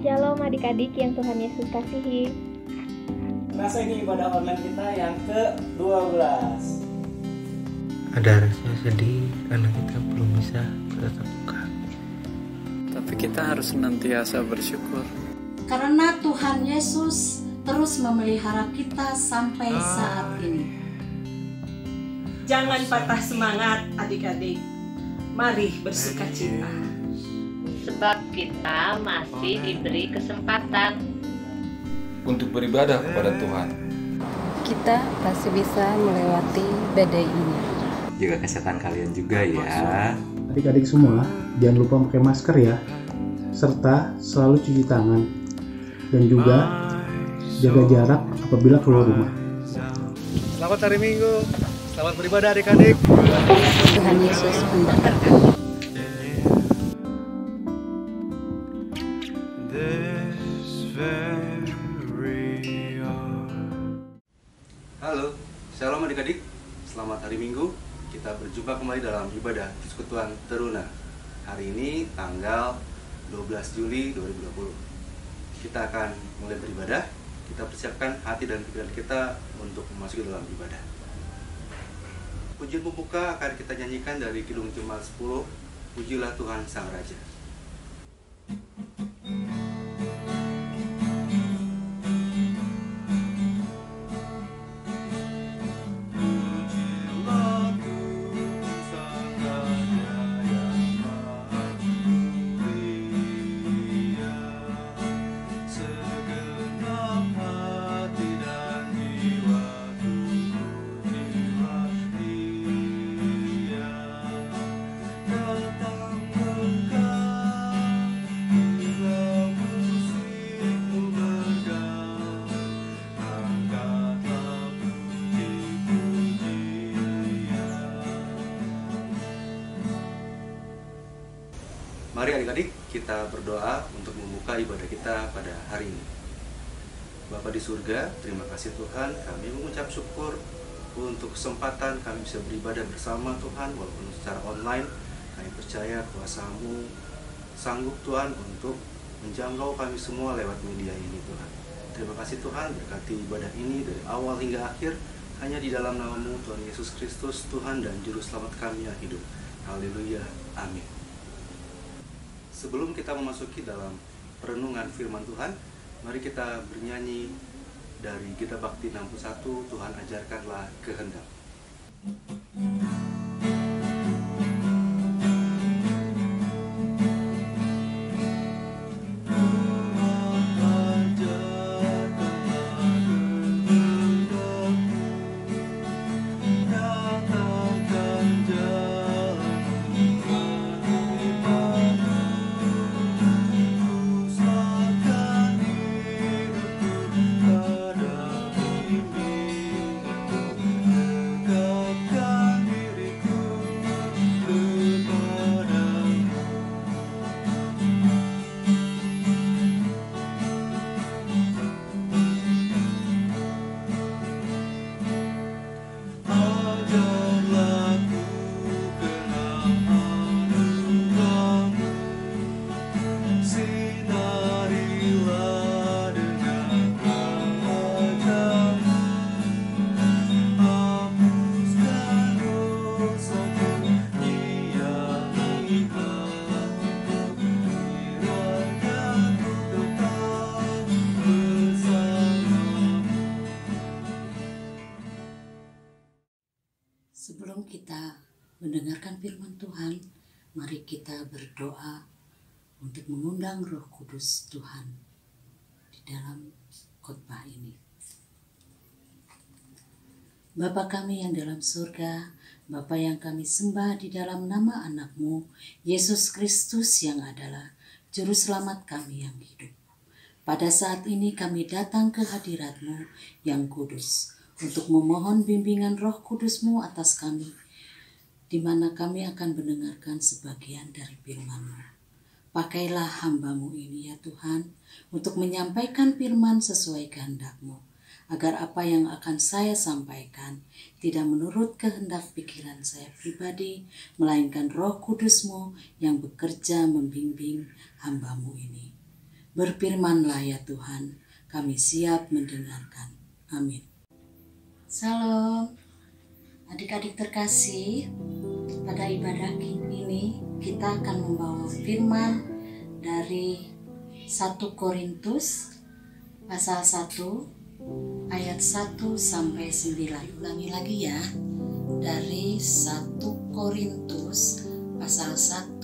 Shalom adik-adik yang Tuhan Yesus kasihi. Rasa ini ibadah online kita yang ke-12. Ada rasa sedih karena kita belum bisa bertatap muka. Tapi kita harus senantiasa bersyukur. Karena Tuhan Yesus terus memelihara kita sampai saat ini. Jangan patah semangat adik-adik. Mari bersukacita. Sebab kita masih diberi kesempatan untuk beribadah kepada Tuhan. Kita masih bisa melewati badai ini. Jaga kesehatan kalian juga ya. Adik-adik semua, jangan lupa pakai masker ya. Serta selalu cuci tangan. Dan juga jaga jarak apabila keluar rumah. Selamat hari Minggu. Selamat beribadah adik-adik. Tuhan Yesus memberkati. Halo, shalom adik-adik. Selamat hari Minggu. Kita berjumpa kembali dalam ibadah Persekutuan Teruna. Hari ini tanggal 12 Juli 2020. Kita akan mulai beribadah. Kita persiapkan hati dan pikiran kita untuk memasuki dalam ibadah. Pujian pembuka akan kita nyanyikan dari Kidung Jemaat 10, Pujilah Tuhan Sang Raja. Mari adik-adik kita berdoa untuk membuka ibadah kita pada hari ini. Bapa di surga, terima kasih Tuhan, kami mengucap syukur untuk kesempatan kami bisa beribadah bersama Tuhan walaupun secara online. Kami percaya kuasa-Mu sanggup Tuhan untuk menjangkau kami semua lewat media ini Tuhan. Terima kasih Tuhan, berkati ibadah ini dari awal hingga akhir hanya di dalam nama-Mu Tuhan Yesus Kristus, Tuhan dan Juru Selamat kami yang hidup. Haleluya, amin. Sebelum kita memasuki dalam perenungan firman Tuhan, mari kita bernyanyi dari Gita Bakti 61, Tuhan ajarkanlah kehendak. Sebelum kita mendengarkan firman Tuhan, mari kita berdoa untuk mengundang Roh Kudus Tuhan di dalam khotbah ini. Bapa kami yang dalam surga, Bapa yang kami sembah di dalam nama anak-Mu, Yesus Kristus yang adalah Juru Selamat kami yang hidup. Pada saat ini kami datang ke hadirat-Mu yang kudus, untuk memohon bimbingan Roh Kudus-Mu atas kami, di mana kami akan mendengarkan sebagian dari firman-Mu. Pakailah hamba-Mu ini ya Tuhan, untuk menyampaikan firman sesuai kehendak-Mu, agar apa yang akan saya sampaikan tidak menurut kehendak pikiran saya pribadi, melainkan Roh Kudus-Mu yang bekerja membimbing hamba-Mu ini. Berfirmanlah ya Tuhan, kami siap mendengarkan. Amin. Salam. Adik-adik terkasih, pada ibadah ini kita akan membawa firman dari 1 Korintus pasal 1 ayat 1 sampai 9. Ulangi lagi ya. Dari 1 Korintus pasal 1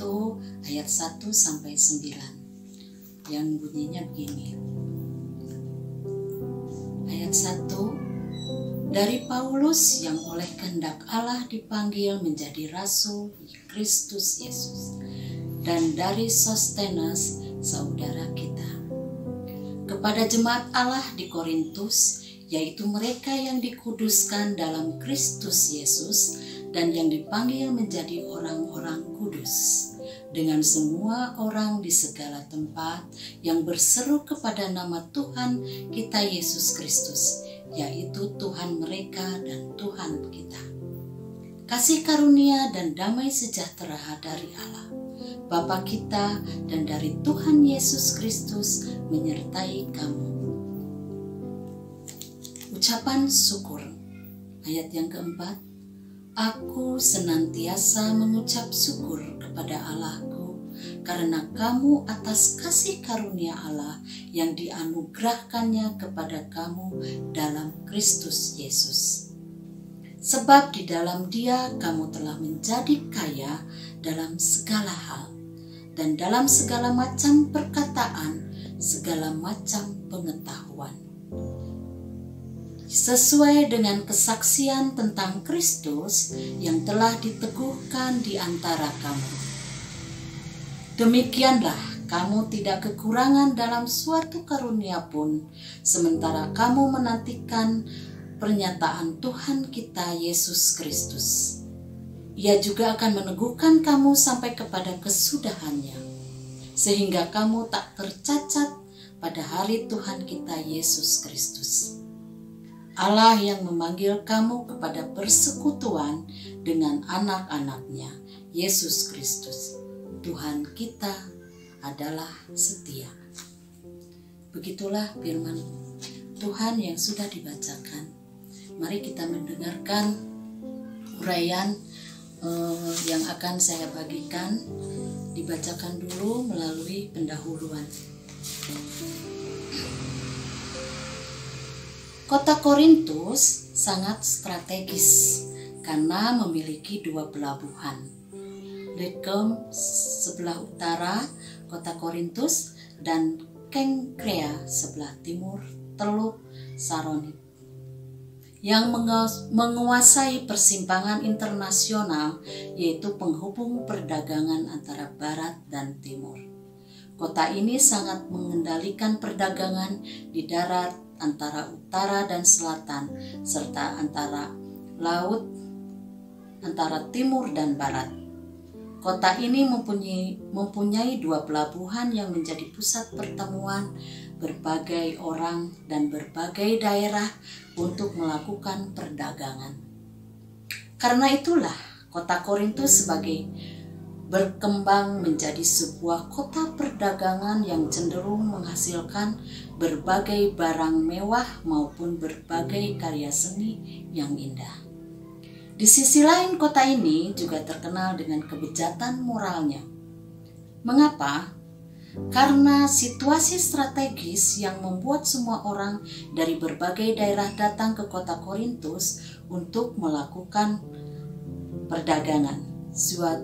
ayat 1 sampai 9. Yang bunyinya begini. Ayat 1, dari Paulus yang oleh kehendak Allah dipanggil menjadi rasul Kristus Yesus, dan dari Sostenes saudara kita, kepada jemaat Allah di Korintus, yaitu mereka yang dikuduskan dalam Kristus Yesus dan yang dipanggil menjadi orang-orang kudus, dengan semua orang di segala tempat yang berseru kepada nama Tuhan kita Yesus Kristus, yaitu Tuhan mereka dan Tuhan kita. Kasih karunia dan damai sejahtera dari Allah, Bapa kita, dan dari Tuhan Yesus Kristus menyertai kamu. Ucapan syukur. Ayat yang keempat. Aku senantiasa mengucap syukur kepada Allahku karena kamu atas kasih karunia Allah yang dianugerahkannya kepada kamu dalam Kristus Yesus. Sebab di dalam Dia kamu telah menjadi kaya dalam segala hal, dan dalam segala macam perkataan, segala macam pengetahuan, sesuai dengan kesaksian tentang Kristus yang telah diteguhkan di antara kamu. Demikianlah kamu tidak kekurangan dalam suatu karunia pun, sementara kamu menantikan pernyataan Tuhan kita Yesus Kristus. Ia juga akan meneguhkan kamu sampai kepada kesudahannya, sehingga kamu tak tercacat pada hari Tuhan kita Yesus Kristus. Allah yang memanggil kamu kepada persekutuan dengan anak-anaknya, Yesus Kristus, Tuhan kita adalah setia. Begitulah firman Tuhan yang sudah dibacakan. Mari kita mendengarkan uraian yang akan saya bagikan. Dibacakan dulu melalui pendahuluan. Kota Korintus sangat strategis karena memiliki 2 pelabuhan. Lecum sebelah utara kota Korintus dan Kenkrea sebelah timur Teluk Saronit, yang menguasai persimpangan internasional, yaitu penghubung perdagangan antara barat dan timur. Kota ini sangat mengendalikan perdagangan di darat antara utara dan selatan, serta antara laut antara timur dan barat. Kota ini mempunyai 2 pelabuhan yang menjadi pusat pertemuan berbagai orang dan berbagai daerah untuk melakukan perdagangan. Karena itulah kota Korintus berkembang menjadi sebuah kota perdagangan yang cenderung menghasilkan berbagai barang mewah maupun berbagai karya seni yang indah. Di sisi lain, kota ini juga terkenal dengan kebejatan moralnya. Mengapa? Karena situasi strategis yang membuat semua orang dari berbagai daerah datang ke kota Korintus untuk melakukan perdagangan.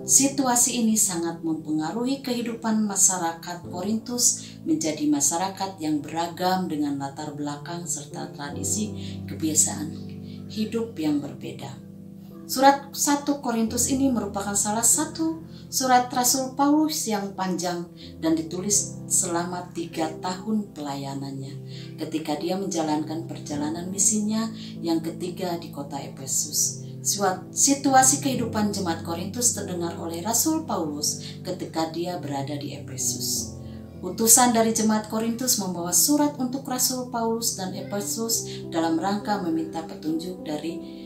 Situasi ini sangat mempengaruhi kehidupan masyarakat Korintus menjadi masyarakat yang beragam dengan latar belakang serta tradisi kebiasaan hidup yang berbeda. Surat 1 Korintus ini merupakan salah satu surat Rasul Paulus yang panjang dan ditulis selama 3 tahun pelayanannya ketika dia menjalankan perjalanan misinya yang ketiga di kota Efesus. Situasi kehidupan jemaat Korintus terdengar oleh Rasul Paulus ketika dia berada di Efesus. Utusan dari jemaat Korintus membawa surat untuk Rasul Paulus dan Efesus dalam rangka meminta petunjuk dari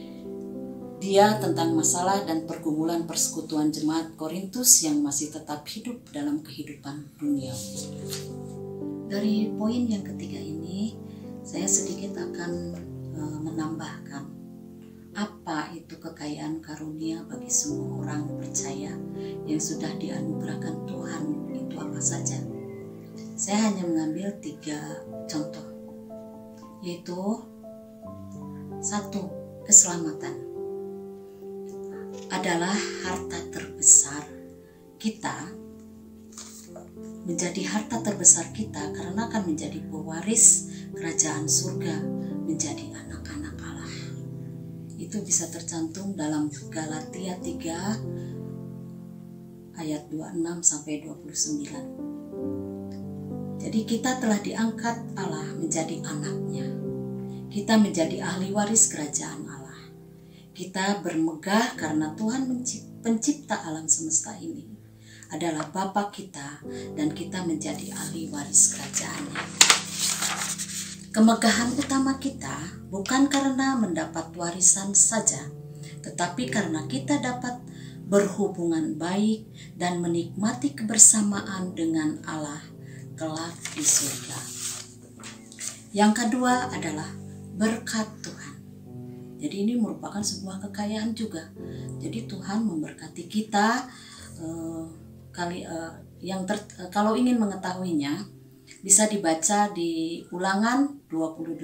dia tentang masalah dan pergumulan persekutuan jemaat Korintus yang masih tetap hidup dalam kehidupan dunia. Dari poin yang ketiga ini, saya sedikit akan menambahkan apa itu kekayaan karunia bagi semua orang percaya yang sudah dianugerahkan Tuhan, itu apa saja. Saya hanya mengambil 3 contoh, yaitu 1, keselamatan adalah harta terbesar kita, menjadi harta terbesar kita karena akan menjadi pewaris kerajaan surga, menjadi anak-anak Allah. Itu bisa tercantum dalam Galatia 3 ayat 26 sampai 29. Jadi kita telah diangkat Allah menjadi anaknya. Kita menjadi ahli waris kerajaan Allah. Kita bermegah karena Tuhan pencipta alam semesta ini adalah Bapa kita, dan kita menjadi ahli waris kerajaannya. Kemegahan utama kita bukan karena mendapat warisan saja, tetapi karena kita dapat berhubungan baik dan menikmati kebersamaan dengan Allah kelak di surga. Yang kedua adalah berkat Tuhan. Jadi ini merupakan sebuah kekayaan juga. Jadi Tuhan memberkati kita. Kalau ingin mengetahuinya, bisa dibaca di Ulangan 28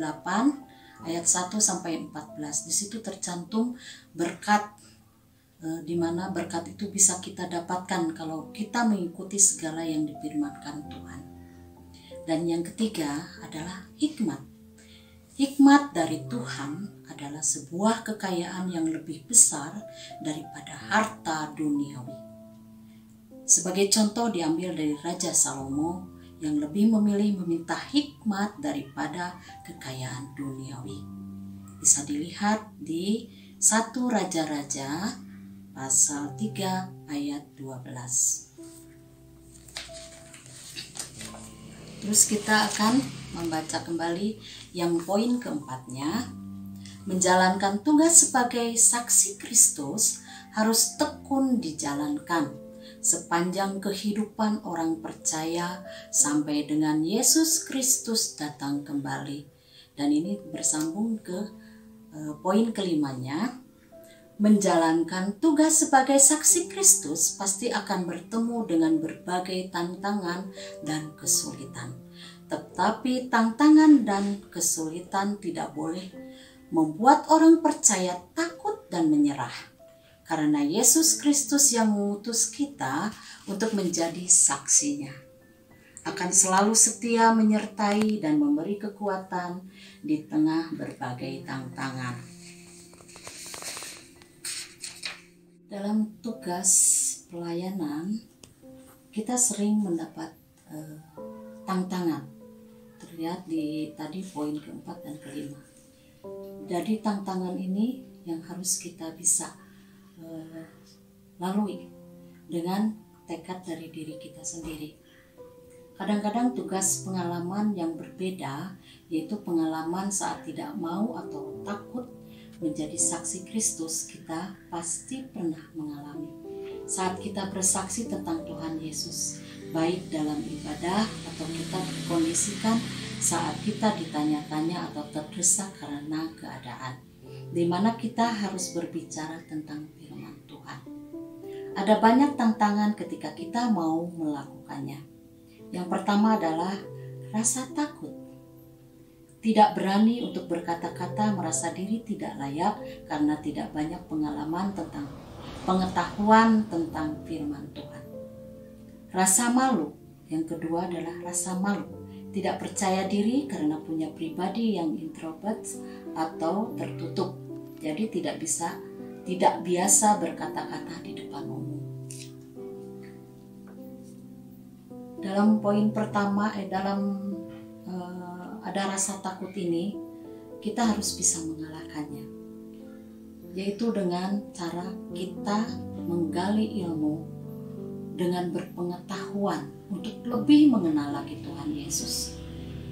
ayat 1 sampai 14. Di situ tercantum berkat, di mana berkat itu bisa kita dapatkan kalau kita mengikuti segala yang difirmankan Tuhan. Dan yang ketiga adalah hikmat. Hikmat dari Tuhan adalah sebuah kekayaan yang lebih besar daripada harta duniawi. Sebagai contoh diambil dari Raja Salomo yang lebih memilih meminta hikmat daripada kekayaan duniawi. Bisa dilihat di 1 Raja-Raja pasal 3 ayat 12. Terus kita akan membaca kembali yang poin keempatnya. Menjalankan tugas sebagai saksi Kristus harus tekun dijalankan sepanjang kehidupan orang percaya sampai dengan Yesus Kristus datang kembali. Dan ini bersambung ke poin kelimanya. Menjalankan tugas sebagai saksi Kristus pasti akan bertemu dengan berbagai tantangan dan kesulitan. Tetapi tantangan dan kesulitan tidak boleh membuat orang percaya takut dan menyerah. Karena Yesus Kristus yang mengutus kita untuk menjadi saksinya akan selalu setia menyertai dan memberi kekuatan di tengah berbagai tantangan. Dalam tugas pelayanan, kita sering mendapat tantangan. Terlihat di tadi poin keempat dan kelima. Jadi tantangan ini yang harus kita bisa lalui dengan tekad dari diri kita sendiri. Kadang-kadang tugas pengalaman yang berbeda, yaitu pengalaman saat tidak mau atau takut menjadi saksi Kristus, kita pasti pernah mengalami. Saat kita bersaksi tentang Tuhan Yesus, baik dalam ibadah atau kita dikondisikan saat kita ditanya-tanya atau terdesak karena keadaan, di mana kita harus berbicara tentang firman Tuhan. Ada banyak tantangan ketika kita mau melakukannya. Yang pertama adalah rasa takut. Tidak berani untuk berkata-kata, merasa diri tidak layak karena tidak banyak pengalaman tentang pengetahuan tentang firman Tuhan. Rasa malu. Yang kedua adalah rasa malu. Tidak percaya diri karena punya pribadi yang introvert atau tertutup. Jadi tidak biasa berkata-kata di depan umum. Dalam poin pertama, ada rasa takut ini, kita harus bisa mengalahkannya, yaitu dengan cara kita menggali ilmu dengan berpengetahuan untuk lebih mengenal lagi Tuhan Yesus.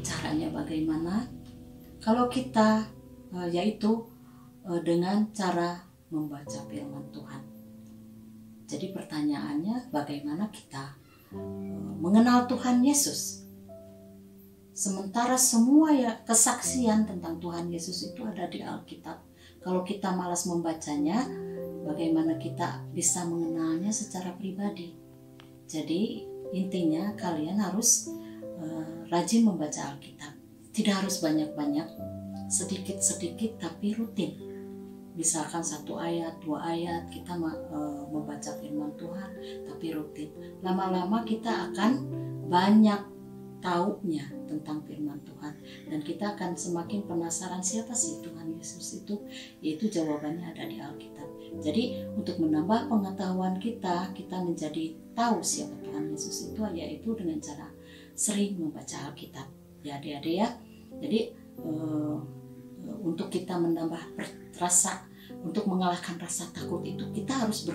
Caranya bagaimana? Kalau kita yaitu dengan cara membaca firman Tuhan. Jadi pertanyaannya, bagaimana kita mengenal Tuhan Yesus? Sementara semua ya kesaksian tentang Tuhan Yesus itu ada di Alkitab. Kalau kita malas membacanya, bagaimana kita bisa mengenalnya secara pribadi? Jadi intinya kalian harus rajin membaca Alkitab. Tidak harus banyak-banyak, sedikit-sedikit tapi rutin. Misalkan 1 ayat, 2 ayat kita membaca firman Tuhan tapi rutin. Lama-lama kita akan banyak taunya tentang firman Tuhan, dan kita akan semakin penasaran siapa sih Tuhan Yesus itu, yaitu jawabannya ada di Alkitab. Jadi untuk menambah pengetahuan kita menjadi tahu siapa Tuhan Yesus itu, yaitu dengan cara sering membaca Alkitab ya adik-adik ya. Jadi untuk kita menambah rasa, untuk mengalahkan rasa takut itu kita harus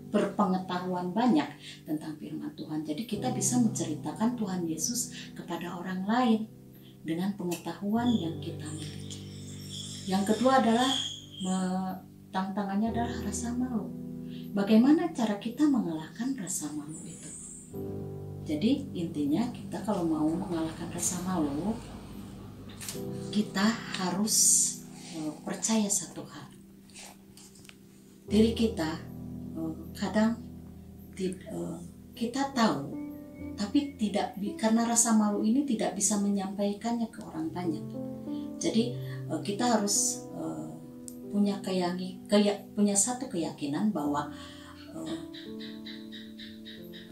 berpengetahuan banyak tentang firman Tuhan. Jadi kita bisa menceritakan Tuhan Yesus kepada orang lain dengan pengetahuan yang kita miliki. Yang kedua adalah tantangannya adalah rasa malu. Bagaimana cara kita mengalahkan rasa malu itu? Jadi intinya kita kalau mau mengalahkan rasa malu, kita harus percaya satu hal. Diri kita kadang kita tahu, tapi tidak, karena rasa malu ini tidak bisa menyampaikannya ke orang banyak. Jadi kita harus punya satu keyakinan bahwa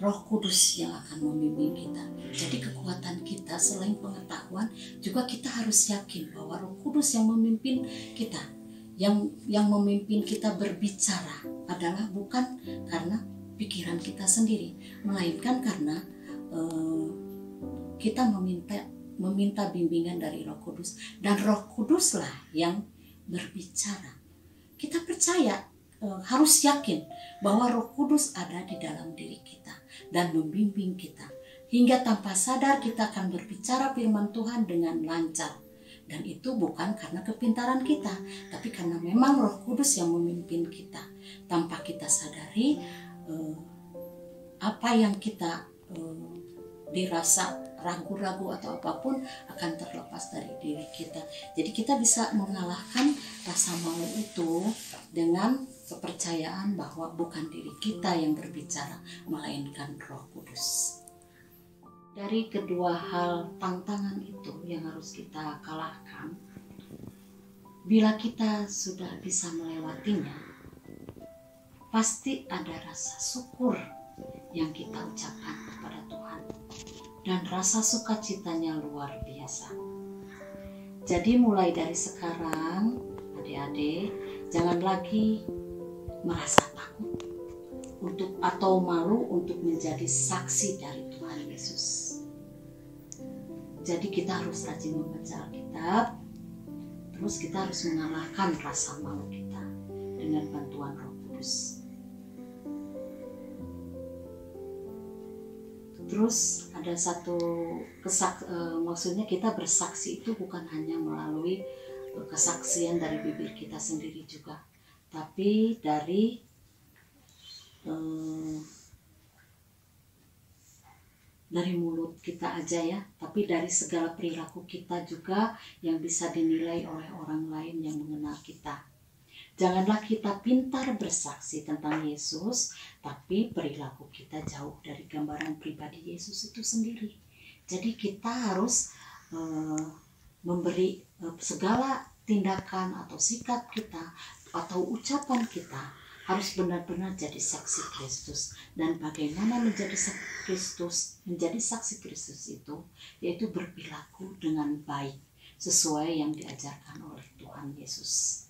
Roh Kudus yang akan membimbing kita. Jadi kekuatan kita selain pengetahuan, juga kita harus yakin bahwa Roh Kudus yang memimpin kita. Yang memimpin kita berbicara adalah bukan karena pikiran kita sendiri, melainkan karena kita meminta bimbingan dari Roh Kudus, dan Roh Kuduslah yang berbicara. Kita percaya, harus yakin bahwa Roh Kudus ada di dalam diri kita dan membimbing kita, hingga tanpa sadar kita akan berbicara firman Tuhan dengan lancar. Dan itu bukan karena kepintaran kita, tapi karena memang Roh Kudus yang memimpin kita. Tanpa kita sadari, apa yang kita dirasa ragu-ragu atau apapun akan terlepas dari diri kita. Jadi kita bisa mengalahkan rasa malu itu dengan kepercayaan bahwa bukan diri kita yang berbicara, melainkan Roh Kudus. Dari kedua hal tantangan itu yang harus kita kalahkan, bila kita sudah bisa melewatinya, pasti ada rasa syukur yang kita ucapkan kepada Tuhan, dan rasa sukacitanya luar biasa. Jadi mulai dari sekarang, adik-adik, jangan lagi merasa takut atau malu untuk menjadi saksi dari Tuhan Yesus. Jadi kita harus rajin membaca Alkitab, terus kita harus mengalahkan rasa malu kita dengan bantuan Roh Kudus. Terus ada satu maksudnya kita bersaksi itu bukan hanya melalui kesaksian dari bibir kita sendiri juga, tapi dari mulut kita aja ya, tapi dari segala perilaku kita juga yang bisa dinilai oleh orang lain yang mengenal kita. Janganlah kita pintar bersaksi tentang Yesus, tapi perilaku kita jauh dari gambaran pribadi Yesus itu sendiri. Jadi kita harus memberi segala tindakan atau sikap kita atau ucapan kita harus benar-benar jadi saksi Kristus. Dan bagaimana menjadi saksi Kristus itu, yaitu berperilaku dengan baik sesuai yang diajarkan oleh Tuhan Yesus.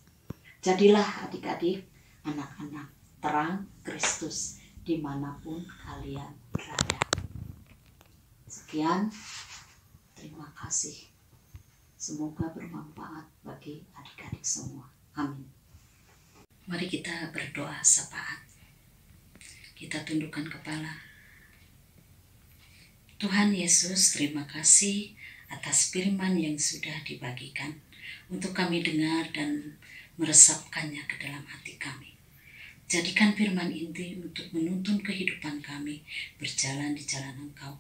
Jadilah adik-adik anak-anak terang Kristus dimanapun kalian berada. Sekian, terima kasih. Semoga bermanfaat bagi adik-adik semua. Amin. Mari kita berdoa syafaat. Kita tundukkan kepala. Tuhan Yesus, terima kasih atas firman yang sudah dibagikan untuk kami dengar dan meresapkannya ke dalam hati kami. Jadikan firman ini untuk menuntun kehidupan kami berjalan di jalan Engkau.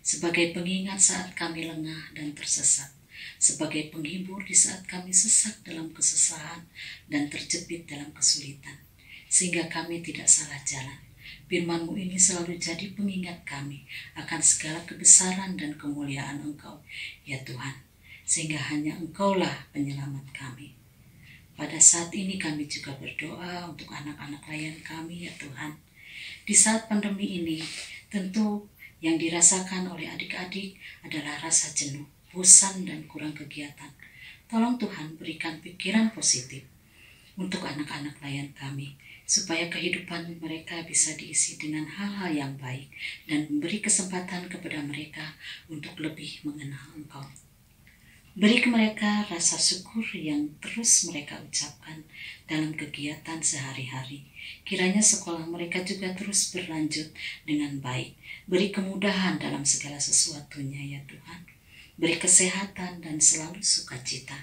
sebagai pengingat saat kami lengah dan tersesat, sebagai penghibur di saat kami sesak dalam kesusahan dan terjepit dalam kesulitan, sehingga kami tidak salah jalan. Firman-Mu ini selalu jadi pengingat kami akan segala kebesaran dan kemuliaan Engkau, ya Tuhan, sehingga hanya Engkaulah penyelamat kami. Pada saat ini kami juga berdoa untuk anak-anak layan kami, ya Tuhan. Di saat pandemi ini, tentu yang dirasakan oleh adik-adik adalah rasa jenuh, bosan, dan kurang kegiatan. Tolong Tuhan berikan pikiran positif untuk anak-anak layan kami, supaya kehidupan mereka bisa diisi dengan hal-hal yang baik dan memberi kesempatan kepada mereka untuk lebih mengenal Engkau. Beri ke mereka rasa syukur yang terus mereka ucapkan dalam kegiatan sehari-hari. Kiranya sekolah mereka juga terus berlanjut dengan baik. Beri kemudahan dalam segala sesuatunya, ya Tuhan. Beri kesehatan dan selalu sukacita.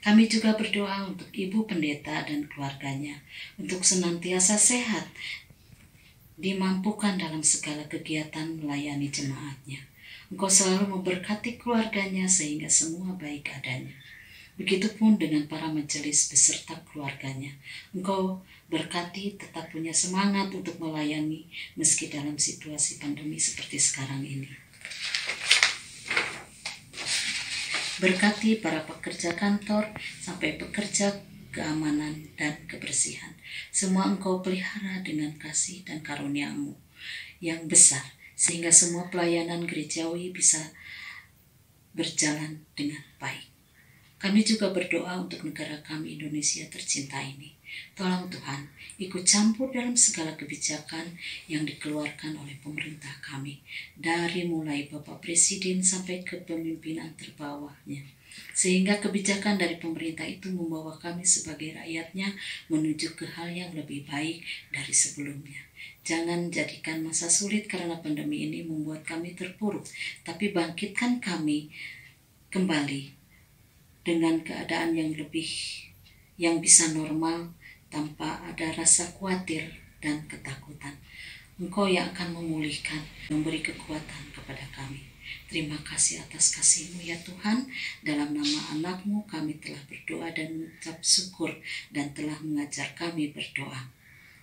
Kami juga berdoa untuk Ibu Pendeta dan keluarganya, untuk senantiasa sehat, dimampukan dalam segala kegiatan melayani jemaatnya. Engkau selalu memberkati keluarganya sehingga semua baik adanya. Begitupun dengan para majelis beserta keluarganya. Engkau berkati tetap punya semangat untuk melayani meski dalam situasi pandemi seperti sekarang ini. Berkati para pekerja kantor sampai pekerja keamanan dan kebersihan. Semua Engkau pelihara dengan kasih dan karunia-Mu yang besar, sehingga semua pelayanan gerejawi bisa berjalan dengan baik. Kami juga berdoa untuk negara kami Indonesia tercinta ini. Tolong Tuhan, ikut campur dalam segala kebijakan yang dikeluarkan oleh pemerintah kami, dari mulai Bapak Presiden sampai ke pemimpinan terbawahnya, sehingga kebijakan dari pemerintah itu membawa kami sebagai rakyatnya menuju ke hal yang lebih baik dari sebelumnya. Jangan jadikan masa sulit karena pandemi ini membuat kami terpuruk, tapi bangkitkan kami kembali dengan keadaan yang bisa normal, tanpa ada rasa khawatir dan ketakutan. Engkau yang akan memulihkan, memberi kekuatan kepada kami. Terima kasih atas kasih-Mu, ya Tuhan. Dalam nama anak-Mu kami telah berdoa dan mengucap syukur dan telah mengajar kami berdoa.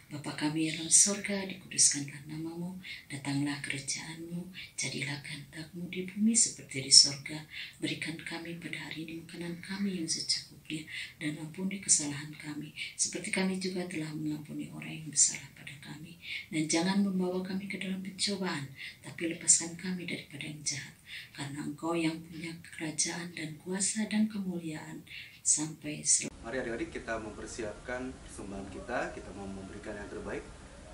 Bapa kami yang dalam surga, dikuduskanlah nama-Mu, datanglah kerajaan-Mu, jadilah kehendak-Mu di bumi seperti di surga. Berikan kami pada hari ini makanan kami yang secukupnya, dan ampuni kesalahan kami, seperti kami juga telah mengampuni orang yang bersalah pada kami. Dan jangan membawa kami ke dalam pencobaan, tapi lepaskan kami daripada yang jahat. Karena Engkau yang punya kerajaan dan kuasa dan kemuliaan sampai selamanya. Mari adik-adik kita mempersiapkan persembahan kita mau memberikan yang terbaik.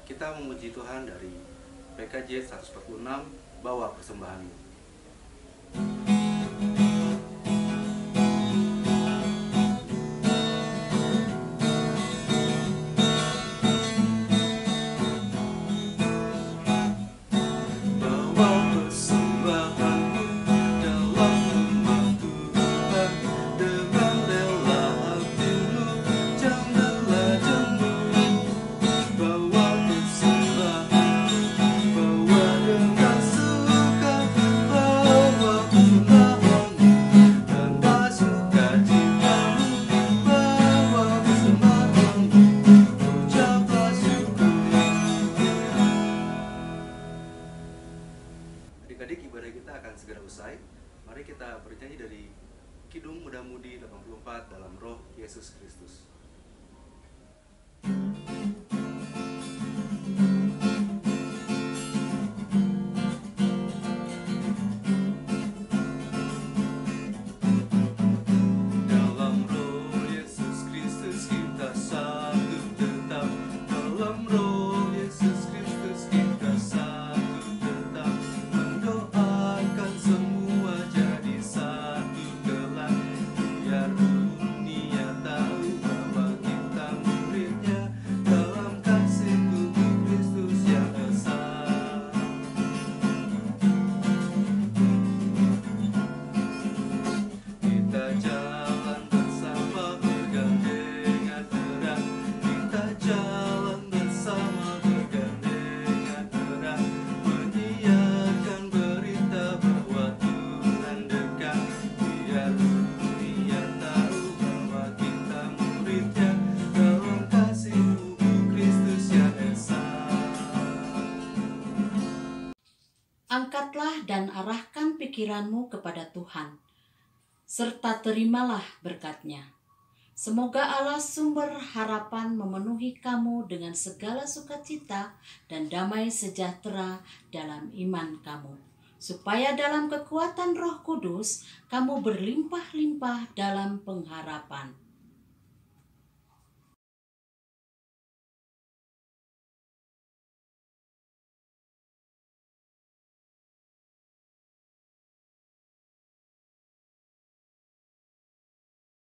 Kita memuji Tuhan dari PKJ 146, bawa persembahanmu. Adik-adik, ibadah kita akan segera usai. Mari kita bernyanyi dari Kidung Muda-Mudi 84 dalam Roh Yesus Kristus. Dunia tahu bahwa dan arahkan pikiranmu kepada Tuhan, serta terimalah berkat-Nya. Semoga Allah sumber harapan memenuhi kamu dengan segala sukacita dan damai sejahtera dalam iman kamu, supaya dalam kekuatan Roh Kudus kamu berlimpah-limpah dalam pengharapan.